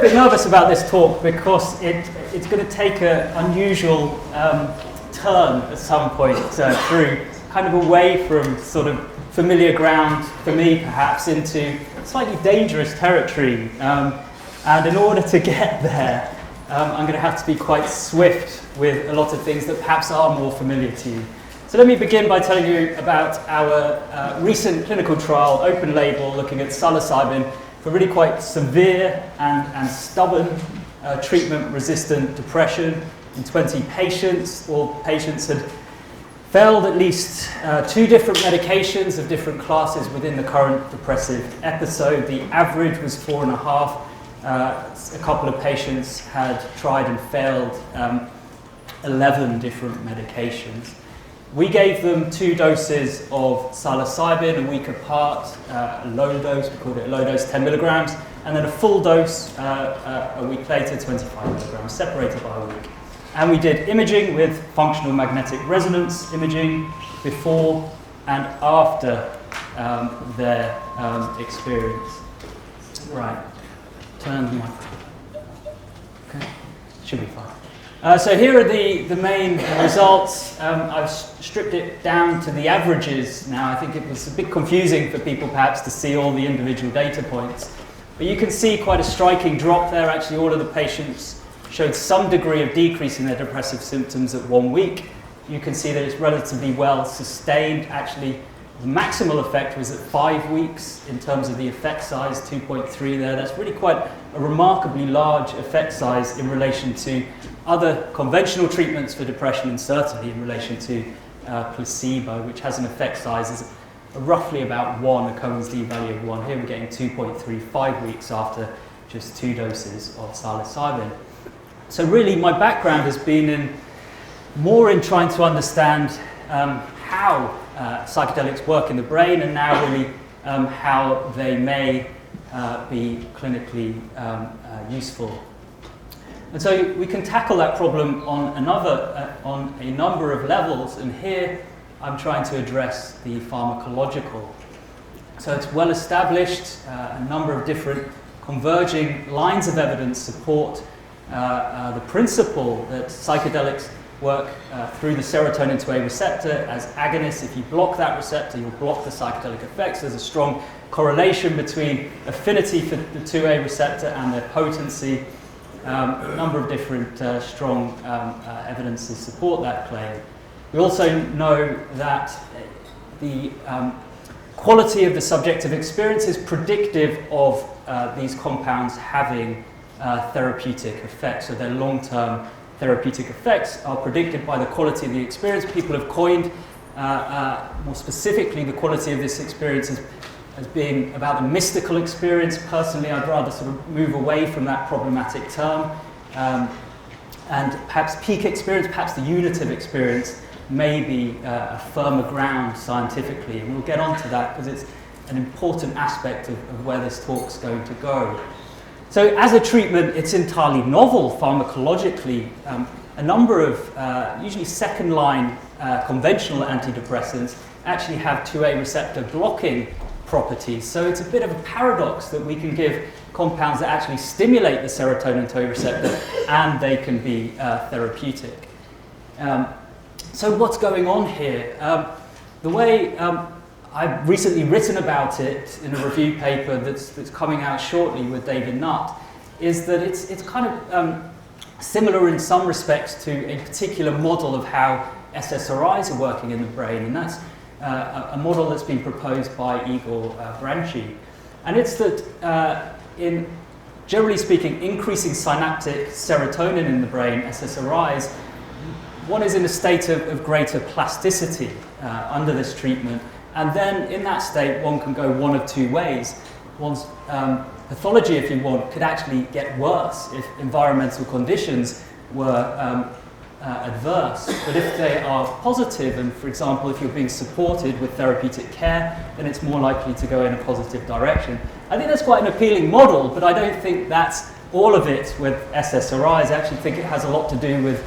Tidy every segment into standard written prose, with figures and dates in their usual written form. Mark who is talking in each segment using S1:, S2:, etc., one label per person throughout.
S1: bit nervous about this talk because it's going to take an unusual turn at some point through kind of away from sort of familiar ground for me perhaps into slightly dangerous territory. And in order to get there, I'm going to have to be quite swift with a lot of things that perhaps are more familiar to you. So let me begin by telling you about our recent clinical trial, open label, looking at psilocybin for really quite severe and stubborn treatment-resistant depression in 20 patients. All patients had failed at least 2 different medications of different classes within the current depressive episode. The average was 4.5. A couple of patients had tried and failed 11 different medications. We gave them 2 doses of psilocybin a week apart, a low dose, we called it a low dose, 10 milligrams, and then a full dose a week later, 25 milligrams, separated by a week. And we did imaging with functional magnetic resonance imaging before and after their experience. Right, turn the microphone. Okay, should be fine. So here are the main results. I've stripped it down to the averages now. I think it was a bit confusing for people perhaps to see all the individual data points. But you can see quite a striking drop there. Actually, all of the patients showed some degree of decrease in their depressive symptoms at 1 week. You can see that it's relatively well sustained. Actually, the maximal effect was at 5 weeks in terms of the effect size, 2.3 there. That's really quite a remarkably large effect size in relation to other conventional treatments for depression, and certainly in relation to placebo, which has an effect size of roughly about 1, a Cohen's d-value of 1. Here we're getting 2.35 weeks after just 2 doses of psilocybin. So really my background has been more in trying to understand how psychedelics work in the brain, and now really how they may be clinically useful. And so we can tackle that problem on a number of levels, and here I'm trying to address the pharmacological. So it's well established, a number of different converging lines of evidence support the principle that psychedelics work through the serotonin 2A receptor as agonists. If you block that receptor, you'll block the psychedelic effects. There's a strong correlation between affinity for the 2A receptor and their potency. A number of different strong evidences support that claim. We also know that the quality of the subjective experience is predictive of these compounds having therapeutic effects. So their long-term therapeutic effects are predicted by the quality of the experience. People have coined, more specifically, the quality of this experience as being about the mystical experience. Personally, I'd rather sort of move away from that problematic term. And perhaps peak experience, perhaps the unitive experience, may be a firmer ground scientifically. And we'll get onto that because it's an important aspect of where this talk's going to go. So as a treatment, it's entirely novel pharmacologically. A number of usually second-line conventional antidepressants actually have 2A receptor blocking properties. So it's a bit of a paradox that we can give compounds that actually stimulate the serotonin 2A receptor and they can be therapeutic. So what's going on here? The way I've recently written about it in a review paper that's coming out shortly with David Nutt, is that it's kind of similar in some respects to a particular model of how SSRIs are working in the brain, and that's a model that's been proposed by Igor Branchi. And it's that in, generally speaking, increasing synaptic serotonin in the brain, SSRIs, one is in a state of greater plasticity under this treatment. And then in that state, one can go one of 2 ways. One's pathology, if you want, could actually get worse if environmental conditions were adverse. But if they are positive, and for example, if you're being supported with therapeutic care, then it's more likely to go in a positive direction. I think that's quite an appealing model, but I don't think that's all of it with SSRIs. I actually think it has a lot to do with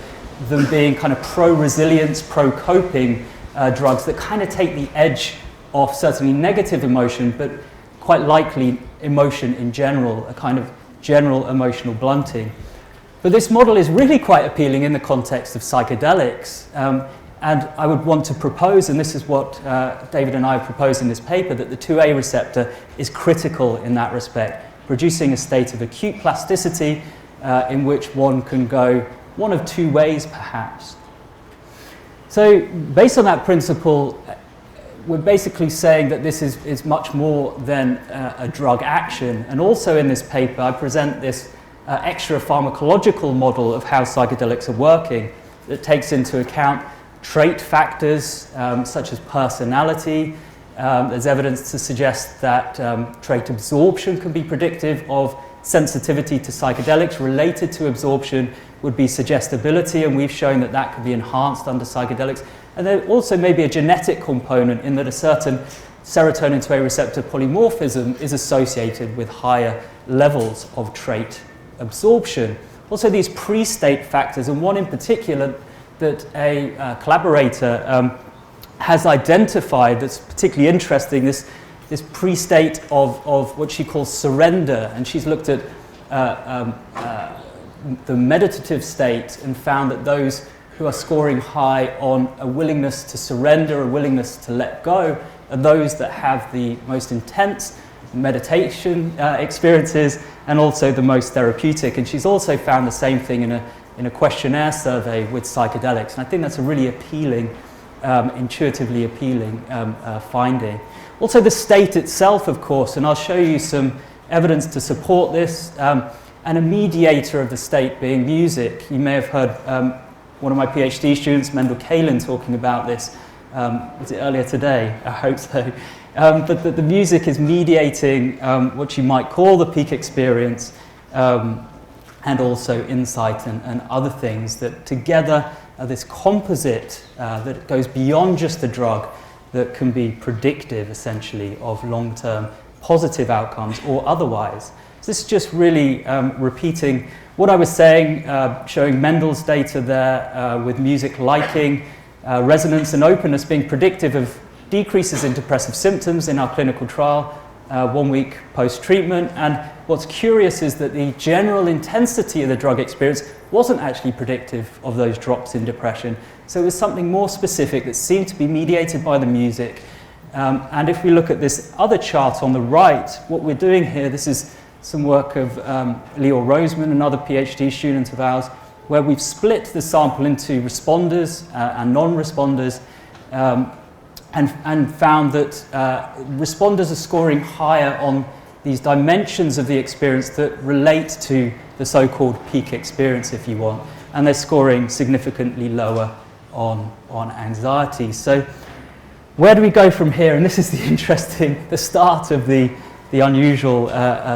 S1: them being kind of pro-resilience, pro-coping drugs that kind of take the edge off certainly negative emotion, but quite likely emotion in general, a kind of general emotional blunting. But this model is really quite appealing in the context of psychedelics. And I would want to propose, and this is what David and I have proposed in this paper, that the 2A receptor is critical in that respect, producing a state of acute plasticity in which one can go one of two ways, perhaps. So based on that principle, we're basically saying that this is much more than a drug action. And also in this paper, I present this extra pharmacological model of how psychedelics are working that takes into account trait factors such as personality. There's evidence to suggest that trait absorption can be predictive of sensitivity to psychedelics. Related to absorption would be suggestibility, and we've shown that that can be enhanced under psychedelics. And there also may be a genetic component in that a certain serotonin 2A receptor polymorphism is associated with higher levels of trait absorption. Also these pre-state factors, and one in particular that a collaborator has identified that's particularly interesting, this pre-state of what she calls surrender, and she's looked at the meditative state and found that those who are scoring high on a willingness to surrender, a willingness to let go, are those that have the most intense meditation experiences and also the most therapeutic. And she's also found the same thing in a questionnaire survey with psychedelics. And I think that's a really appealing, intuitively appealing finding. Also the state itself, of course, and I'll show you some evidence to support this, and a mediator of the state being music. You may have heard one of my PhD students, Mendel Kalin, talking about this. Was it earlier today? I hope so. But the music is mediating what you might call the peak experience, and also insight and other things that together are this composite that goes beyond just the drug that can be predictive, essentially, of long-term positive outcomes or otherwise. So this is just really repeating what I was saying, showing Mendel's data there with music liking, resonance and openness being predictive of decreases in depressive symptoms in our clinical trial 1 week post-treatment. And what's curious is that the general intensity of the drug experience wasn't actually predictive of those drops in depression. So it was something more specific that seemed to be mediated by the music. And if we look at this other chart on the right, what we're doing here, this is some work of Lior Roseman, another PhD student of ours, where we've split the sample into responders and non-responders, and found that responders are scoring higher on these dimensions of the experience that relate to the so-called peak experience, if you want, and they're scoring significantly lower on anxiety. So where do we go from here? And this is the start of the unusual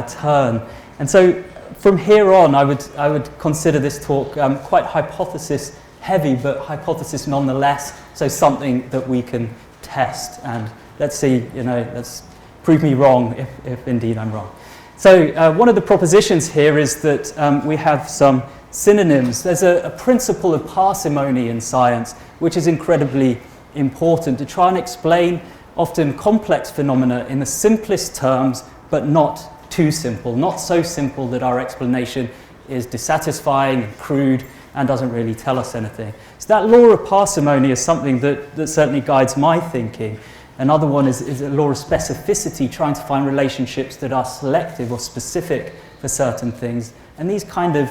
S1: turn. And so from here on, I would consider this talk quite hypothesis heavy, but hypothesis nonetheless, so something that we can test. And let's see, let's prove me wrong if indeed I'm wrong. So one of the propositions here is that we have some synonyms. There's a principle of parsimony in science, which is incredibly important to try and explain often complex phenomena in the simplest terms, but not too simple, not so simple that our explanation is dissatisfying and crude and doesn't really tell us anything. So that law of parsimony is something that certainly guides my thinking. Another one is a law of specificity, trying to find relationships that are selective or specific for certain things. And these kind of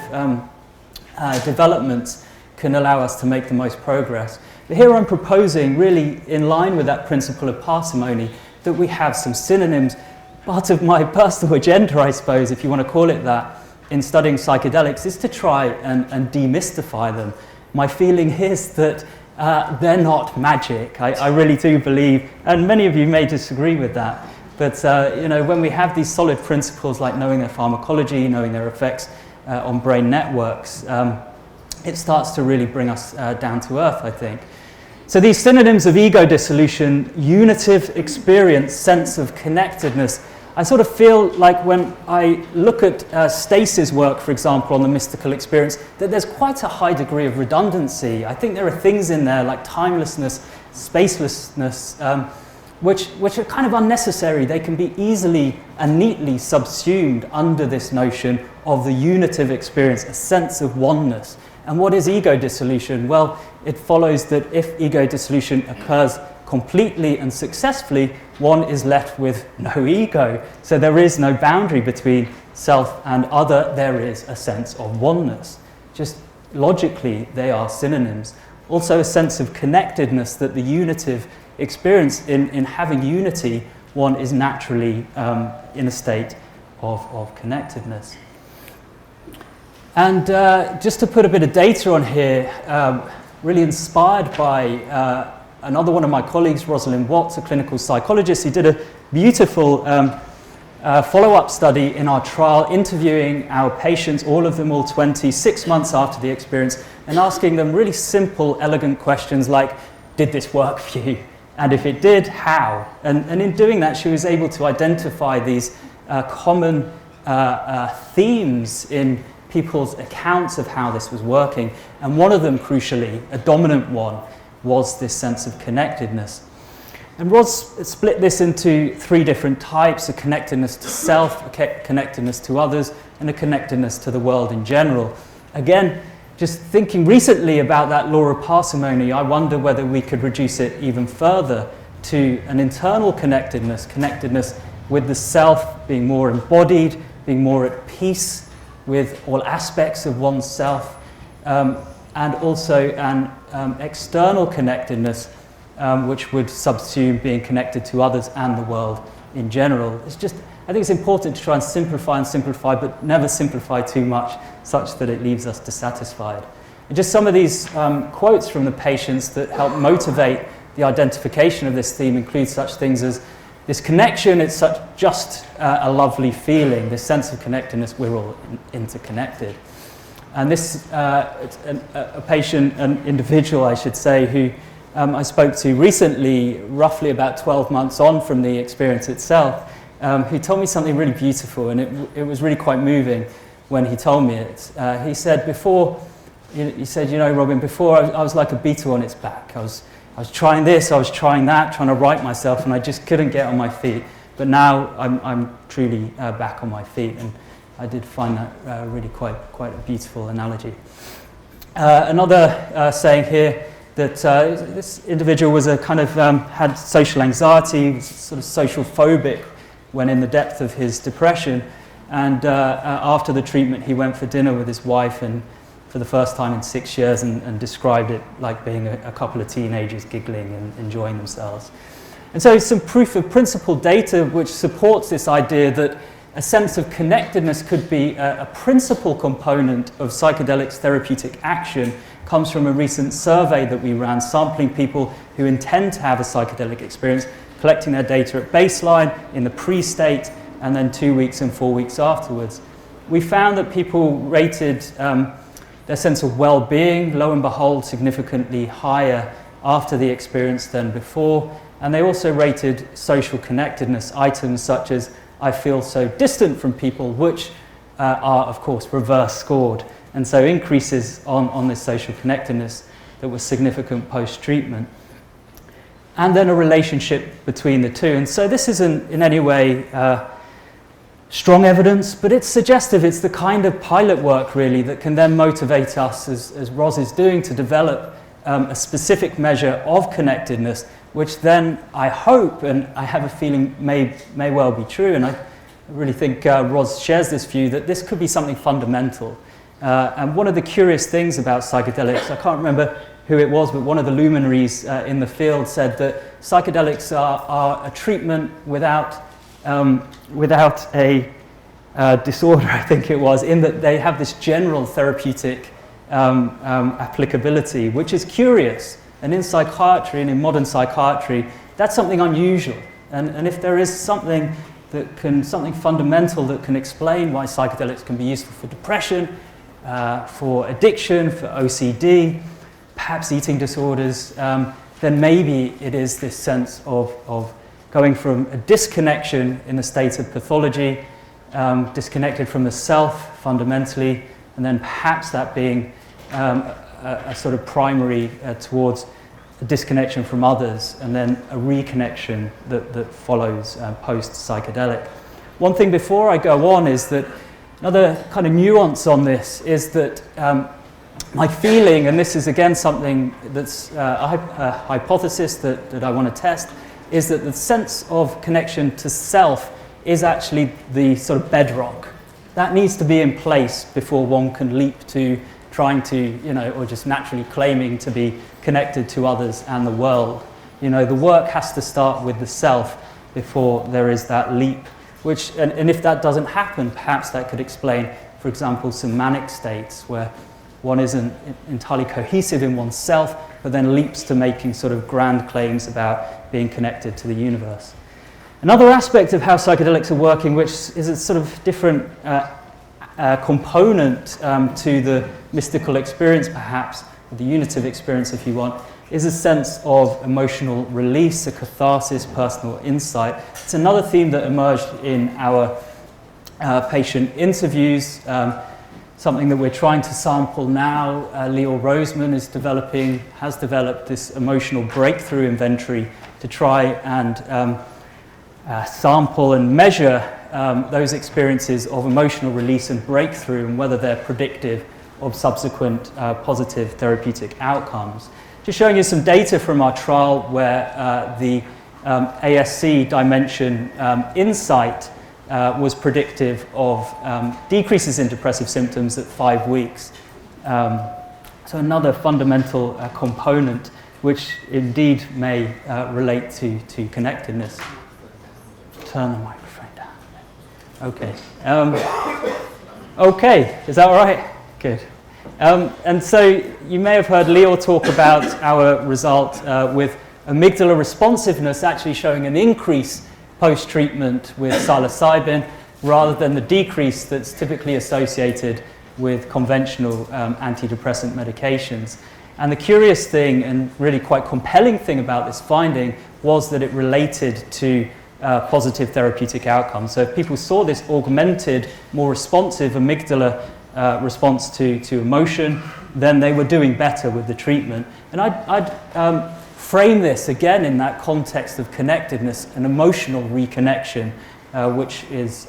S1: developments can allow us to make the most progress. But here I'm proposing, really in line with that principle of parsimony, that we have some synonyms. Part of my personal agenda, I suppose, if you want to call it that, in studying psychedelics is to try and demystify them. My feeling is that they're not magic. I really do believe, and many of you may disagree with that, but when we have these solid principles like knowing their pharmacology, knowing their effects on brain networks, it starts to really bring us down to earth, I think. So these synonyms of ego dissolution, unitive experience, sense of connectedness, I sort of feel like when I look at Stacey's work, for example, on the mystical experience, that there's quite a high degree of redundancy. I think there are things in there like timelessness, spacelessness, which are kind of unnecessary. They can be easily and neatly subsumed under this notion of the unitive experience, a sense of oneness. And what is ego dissolution? Well, it follows that if ego dissolution occurs completely and successfully, one is left with no ego. So there is no boundary between self and other, there is a sense of oneness. Just logically, they are synonyms. Also a sense of connectedness, that the unitive experience in having unity, one is naturally in a state of connectedness. And just to put a bit of data on here, really inspired by another one of my colleagues, Rosalind Watts, a clinical psychologist, who did a beautiful follow-up study in our trial, interviewing our patients, all of them, all 20, 6 months after the experience, and asking them really simple, elegant questions like, did this work for you? And if it did, how? And in doing that, she was able to identify these common themes in people's accounts of how this was working. And one of them, crucially, a dominant one, was this sense of connectedness. And Roz split this into 3 different types: a connectedness to self, a connectedness to others, and a connectedness to the world in general. Again, just thinking recently about that law of parsimony, I wonder whether we could reduce it even further to an internal connectedness, connectedness with the self, being more embodied, being more at peace with all aspects of oneself, and also an external connectedness, which would subsume being connected to others and the world in general. It's just, I think it's important to try and simplify, but never simplify too much, such that it leaves us dissatisfied. And just some of these quotes from the patients that help motivate the identification of this theme include such things as, this connection, it's just a lovely feeling, this sense of connectedness, we're all interconnected. And this, a patient, an individual, I should say, who I spoke to recently, roughly about 12 months on from the experience itself, who told me something really beautiful, and it was really quite moving when he told me it. He said, you know, Robin, before I was like a beetle on its back. I was trying this, I was trying that, trying to right myself, and I just couldn't get on my feet. But now I'm truly back on my feet, and I did find that really quite a beautiful analogy. Another saying here, that this individual was a kind of had social anxiety, was sort of social phobic when in the depth of his depression, and after the treatment he went for dinner with his wife, and for the first time in 6 years, and described it like being a couple of teenagers giggling and enjoying themselves. And so some proof of principle data which supports this idea that a sense of connectedness could be a principal component of psychedelics therapeutic action comes from a recent survey that we ran, sampling people who intend to have a psychedelic experience, collecting their data at baseline, in the pre-state, and then 2 weeks and 4 weeks afterwards. We found that people rated their sense of well-being, lo and behold, significantly higher after the experience than before, and they also rated social connectedness, items such as I feel so distant from people, which are, of course, reverse scored. And so increases on this social connectedness that was significant post-treatment. And then a relationship between the two. And so this isn't in any way strong evidence, but it's suggestive. It's the kind of pilot work, really, that can then motivate us, as Roz is doing, to develop a specific measure of connectedness, which then I hope, and I have a feeling may well be true, and I really think Roz shares this view, that this could be something fundamental. And one of the curious things about psychedelics, I can't remember who it was, but one of the luminaries in the field said that psychedelics are a treatment without a disorder, I think it was, in that they have this general therapeutic applicability, which is curious. And in psychiatry, and in modern psychiatry, that's something unusual. And if there is something fundamental that can explain why psychedelics can be useful for depression, for addiction, for OCD, perhaps eating disorders, then maybe it is this sense of going from a disconnection in a state of pathology, disconnected from the self fundamentally, and then perhaps that being a sort of primary towards a disconnection from others, and then a reconnection that follows post-psychedelic. One thing before I go on is that another kind of nuance on this is that my feeling, and this is again something that's a hypothesis that I want to test, is that the sense of connection to self is actually the sort of bedrock. That needs to be in place before one can leap to trying to, or just naturally claiming to be connected to others and the world. The work has to start with the self before there is that leap, and if that doesn't happen, perhaps that could explain, for example, some manic states where one isn't entirely cohesive in oneself, but then leaps to making sort of grand claims about being connected to the universe. Another aspect of how psychedelics are working, which is a sort of different component to the mystical experience, perhaps, the unitive experience, if you want, is a sense of emotional release, a catharsis, personal insight. It's another theme that emerged in our patient interviews, something that we're trying to sample now. Leo Roseman has developed this emotional breakthrough inventory to try and sample and measure those experiences of emotional release and breakthrough, and whether they're predictive of subsequent positive therapeutic outcomes. Just showing you some data from our trial where the ASC dimension insight was predictive of decreases in depressive symptoms at 5 weeks. So another fundamental component which indeed may relate to connectedness. Turn the microphone down. Okay. Okay, is that all right? Good. And so you may have heard Leo talk about our result with amygdala responsiveness actually showing an increase post-treatment with psilocybin rather than the decrease that's typically associated with conventional antidepressant medications. And the curious thing and really quite compelling thing about this finding was that it related to positive therapeutic outcomes. So if people saw this augmented, more responsive amygdala response to emotion, then they were doing better with the treatment. And I'd frame this again in that context of connectedness and emotional reconnection, which is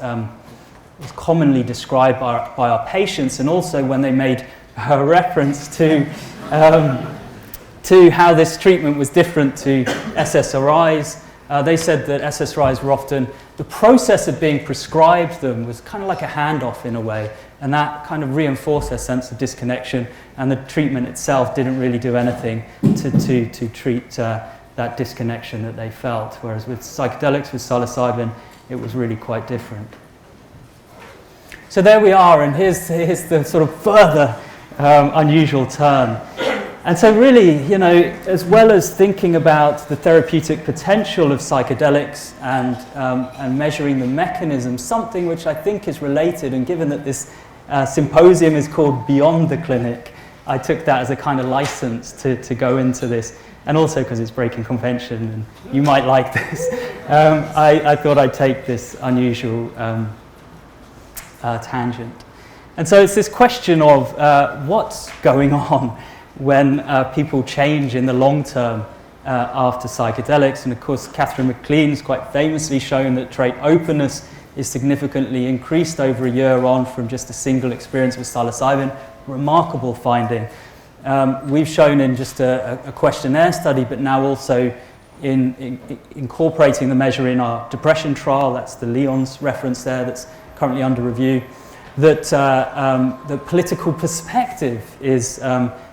S1: commonly described by our patients, and also when they made a reference to how this treatment was different to SSRIs. They said that SSRIs were often, the process of being prescribed them was kind of like a handoff in a way, and that kind of reinforced their sense of disconnection, and the treatment itself didn't really do anything to treat that disconnection that they felt, whereas with psychedelics, with psilocybin, it was really quite different. So there we are, and here's the sort of further unusual turn. And so really, as well as thinking about the therapeutic potential of psychedelics and measuring the mechanism, something which I think is related, and given that this symposium is called Beyond the Clinic, I took that as a kind of license to go into this, and also because it's breaking convention and you might like this. I thought I'd take this unusual tangent. And so it's this question of what's going on when people change in the long term after psychedelics. And of course, Catherine McLean's quite famously shown that trait openness is significantly increased over a year on from just a single experience with psilocybin. Remarkable finding. We've shown in just a questionnaire study, but now also in incorporating the measure in our depression trial, that's the Leon's reference there that's currently under review, that the political perspective is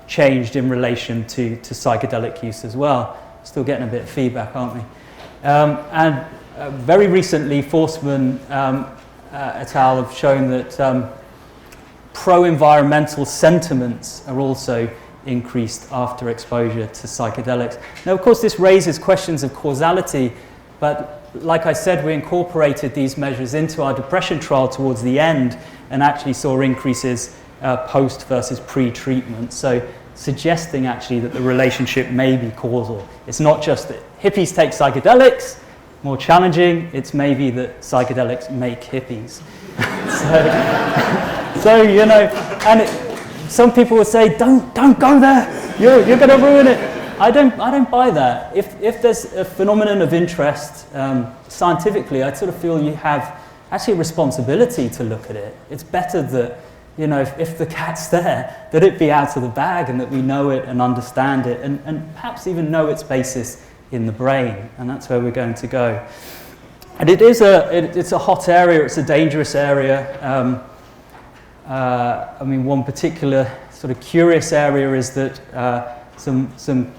S1: changed in relation to psychedelic use as well. Still getting a bit of feedback, aren't we? And very recently, Forsman et al. Have shown that pro-environmental sentiments are also increased after exposure to psychedelics. Now, of course, this raises questions of causality, but like I said, we incorporated these measures into our depression trial towards the end and actually saw increases post versus pre-treatment. So suggesting actually that the relationship may be causal. It's not just that hippies take psychedelics, more challenging, it's maybe that psychedelics make hippies. so and some people would say, don't go there, you're going to ruin it. I don't buy that. If there's a phenomenon of interest scientifically, I sort of feel you have actually a responsibility to look at it. It's better that, you know, if the cat's there, that it be out of the bag and that we know it and understand it and perhaps even know its basis in the brain. And that's where we're going to go. And it's a hot area, it's a dangerous area. I mean, one particular sort of curious area is that some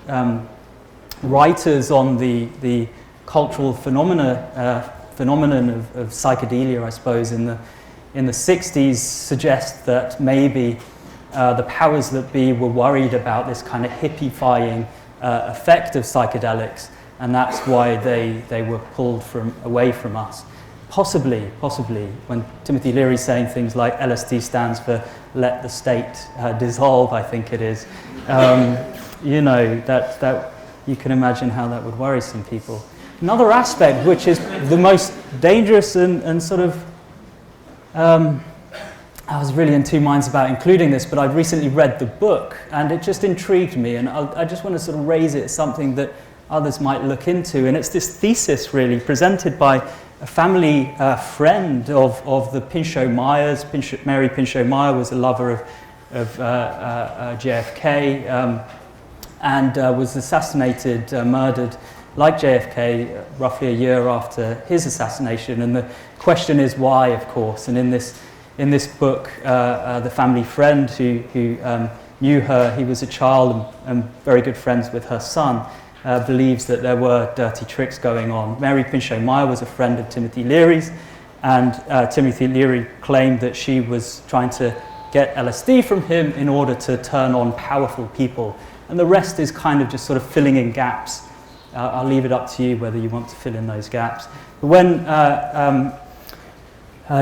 S1: writers on the cultural phenomenon of psychedelia, I suppose, in the 60s suggest that maybe the powers that be were worried about this kind of hippiefying effect of psychedelics, and that's why they were pulled away from us. Possibly, when Timothy Leary's saying things like LSD stands for let the state dissolve, I think it is. You know, that you can imagine how that would worry some people. Another aspect, which is the most dangerous and sort of, I was really in two minds about including this, but I've recently read the book and it just intrigued me, and I just want to sort of raise it as something that others might look into. And it's this thesis really presented by a family friend of the Pinchot-Meyers. Mary Pinchot-Meyer was a lover of JFK and was assassinated, murdered like JFK roughly a year after his assassination. And the question is why, of course. And in this book, the family friend who knew her, he was a child and very good friends with her son, believes that there were dirty tricks going on. Mary Pinchot-Meyer was a friend of Timothy Leary's, and Timothy Leary claimed that she was trying to get LSD from him in order to turn on powerful people. And the rest is kind of just sort of filling in gaps. I'll leave it up to you whether you want to fill in those gaps. But when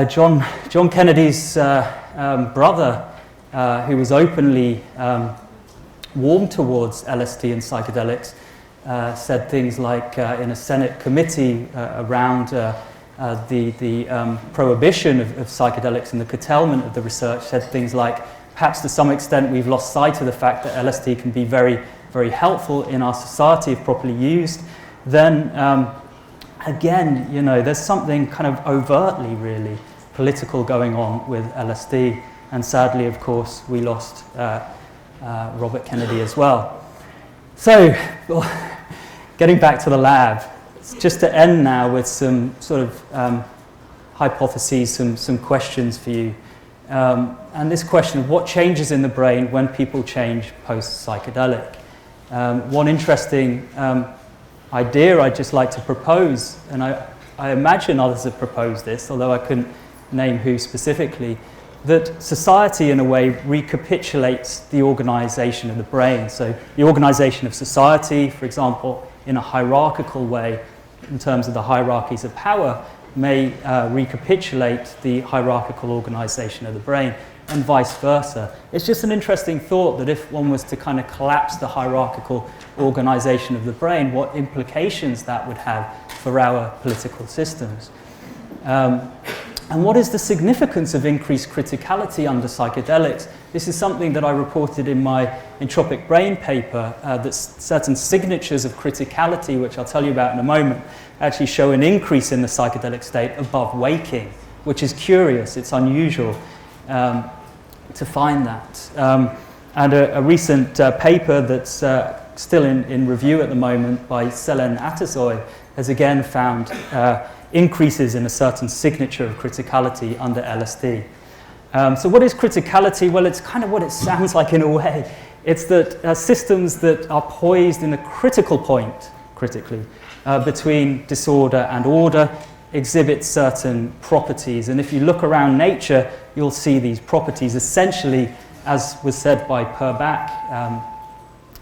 S1: John Kennedy's brother, who was openly warm towards LSD and psychedelics, said things like in a Senate committee around the prohibition of psychedelics and the curtailment of the research, said things like, perhaps to some extent we've lost sight of the fact that LSD can be very, very helpful in our society if properly used. Then again, you know, there's something kind of overtly really political going on with LSD, and sadly, of course, we lost Robert Kennedy as well. So, getting back to the lab, just to end now with some sort of hypotheses, some questions for you. And this question of what changes in the brain when people change post-psychedelic. One interesting idea I'd just like to propose, and I imagine others have proposed this, although I couldn't name who specifically, that society in a way recapitulates the organization of the brain. So the organization of society, for example, in a hierarchical way, in terms of the hierarchies of power, may recapitulate the hierarchical organization of the brain, and vice versa. It's just an interesting thought that if one was to kind of collapse the hierarchical organization of the brain, what implications that would have for our political systems. And what is the significance of increased criticality under psychedelics? This is something that I reported in my entropic brain paper, that certain signatures of criticality, which I'll tell you about in a moment, actually show an increase in the psychedelic state above waking, which is curious, it's unusual to find that. And a recent paper that's still in review at the moment by Selen Atasoy has again found increases in a certain signature of criticality under LSD. So what is criticality? Well, it's kind of what it sounds like in a way. It's that systems that are poised in a critical point, critically, between disorder and order, exhibit certain properties. And if you look around nature, you'll see these properties. Essentially, as was said by Purbach,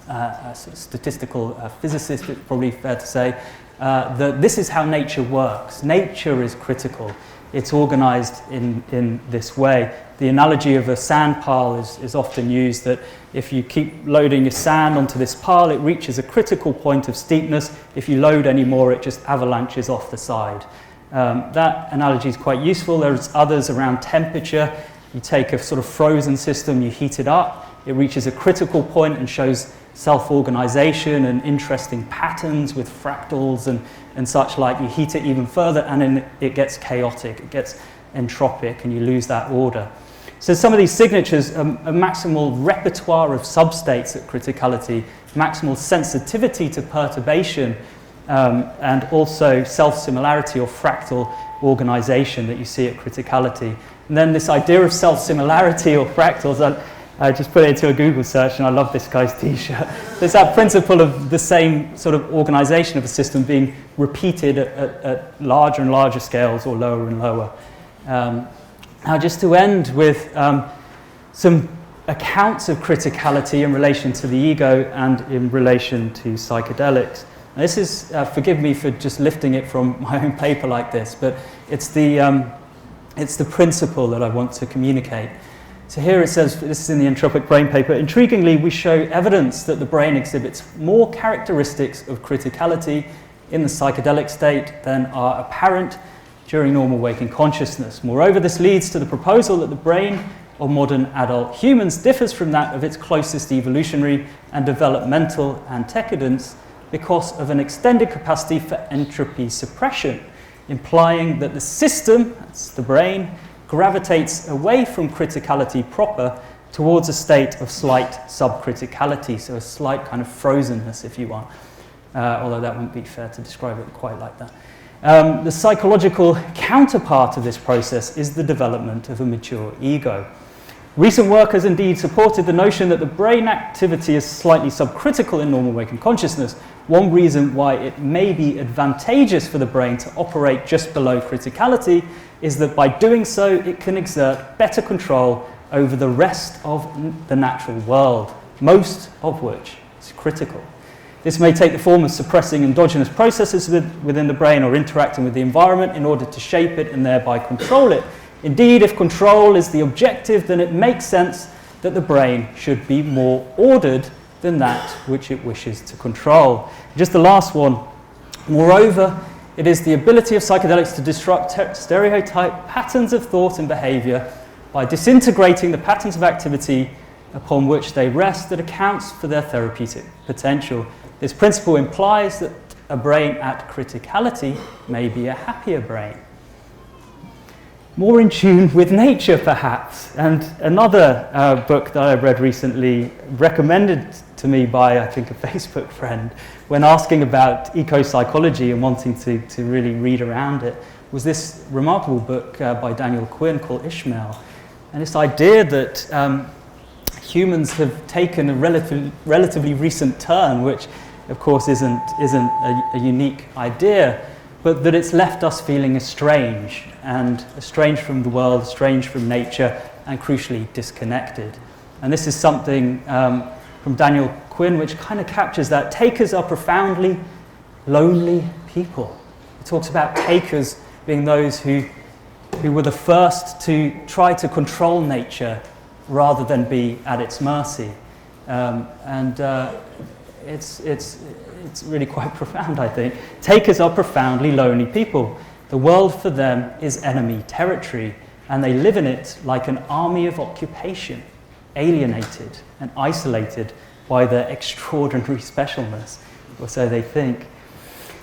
S1: a sort of statistical physicist, it's probably fair to say, that this is how nature works. Nature is critical. It's organized in this way. The analogy of a sand pile is often used, that if you keep loading your sand onto this pile, it reaches a critical point of steepness. If you load any more, it just avalanches off the side. That analogy is quite useful. There's others around temperature. You take a sort of frozen system, you heat it up, it reaches a critical point and shows self-organization and interesting patterns with fractals and such like. You heat it even further and then it gets chaotic, it gets entropic, and you lose that order. So some of these signatures are a maximal repertoire of substates at criticality, maximal sensitivity to perturbation, and also self-similarity or fractal organization that you see at criticality. And then this idea of self-similarity or fractals, I just put it into a Google search and I love this guy's t-shirt. There's that principle of the same sort of organization of a system being repeated at larger and larger scales or lower and lower. Now just to end with some accounts of criticality in relation to the ego and in relation to psychedelics. Now this is, forgive me for just lifting it from my own paper like this, but it's the principle that I want to communicate. So here it says, this is in the Entropic Brain paper, intriguingly we show evidence that the brain exhibits more characteristics of criticality in the psychedelic state than are apparent during normal waking consciousness. Moreover, this leads to the proposal that the brain of modern adult humans differs from that of its closest evolutionary and developmental antecedents because of an extended capacity for entropy suppression, implying that the system, that's the brain, gravitates away from criticality proper towards a state of slight subcriticality, so a slight kind of frozenness, if you want, although that wouldn't be fair to describe it quite like that. The psychological counterpart of this process is the development of a mature ego. Recent work has indeed supported the notion that the brain activity is slightly subcritical in normal waking consciousness. One reason why it may be advantageous for the brain to operate just below criticality is that by doing so, it can exert better control over the rest of the natural world, most of which is critical. This may take the form of suppressing endogenous processes within the brain or interacting with the environment in order to shape it and thereby control it. Indeed, if control is the objective, then it makes sense that the brain should be more ordered than that which it wishes to control. Just the last one. Moreover, it is the ability of psychedelics to disrupt stereotype patterns of thought and behavior by disintegrating the patterns of activity upon which they rest that accounts for their therapeutic potential. This principle implies that a brain at criticality may be a happier brain, more in tune with nature perhaps. And another book that I read recently, recommended to me by I think a Facebook friend, when asking about eco-psychology and wanting to really read around it, was this remarkable book by Daniel Quinn called Ishmael. And this idea that humans have taken a relatively recent turn, which of course isn't a unique idea, but that it's left us feeling estranged from the world, estranged from nature, and crucially disconnected. And this is something from Daniel Quinn which kind of captures that. Takers are profoundly lonely people. He talks about takers being those who were the first to try to control nature rather than be at its mercy. It's really quite profound, I think. Takers are profoundly lonely people. The world for them is enemy territory, and they live in it like an army of occupation, alienated and isolated by their extraordinary specialness, or so they think.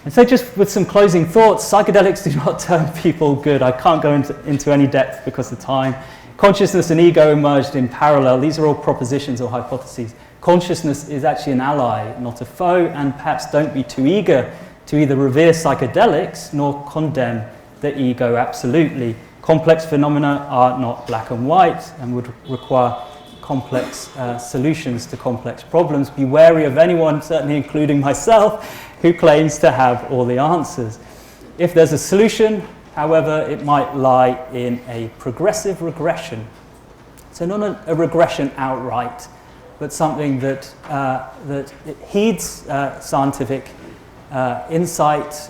S1: And so just with some closing thoughts, psychedelics do not turn people good. I can't go into any depth because of time. Consciousness and ego emerged in parallel. These are all propositions or hypotheses. Consciousness is actually an ally, not a foe, and perhaps don't be too eager to either revere psychedelics nor condemn the ego absolutely. Complex phenomena are not black and white and would require complex solutions to complex problems. Be wary of anyone, certainly including myself, who claims to have all the answers. If there's a solution, however, it might lie in a progressive regression. So not a regression outright, but something that it heeds scientific insight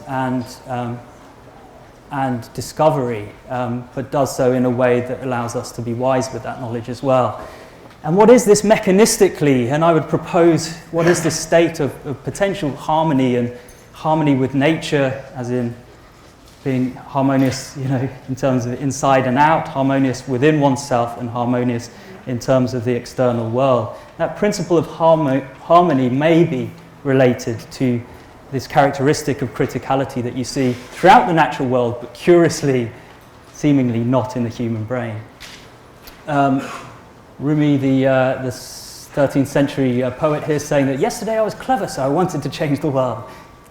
S1: and discovery, but does so in a way that allows us to be wise with that knowledge as well. And what is this mechanistically? And I would propose, what is this state of potential harmony and harmony with nature, as in being harmonious, in terms of inside and out, harmonious within oneself, and harmonious in terms of the external world. That principle of harmony may be related to this characteristic of criticality that you see throughout the natural world, but curiously, seemingly not in the human brain. Rumi, the 13th century poet here, saying that yesterday I was clever, so I wanted to change the world,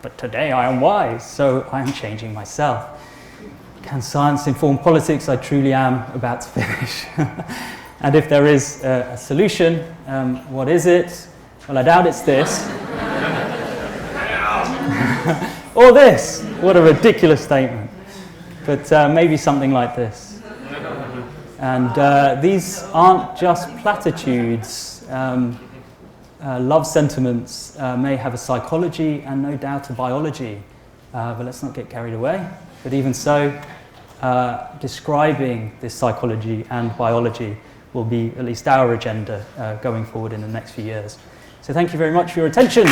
S1: but today I am wise, so I am changing myself. Can science inform politics? I truly am about to finish. And if there is a solution, what is it? Well, I doubt it's this. Or this. What a ridiculous statement. But maybe something like this. And these aren't just platitudes. Love sentiments may have a psychology and no doubt a biology. But let's not get carried away. But even so, describing this psychology and biology will be at least our agenda going forward in the next few years. So thank you very much for your attention.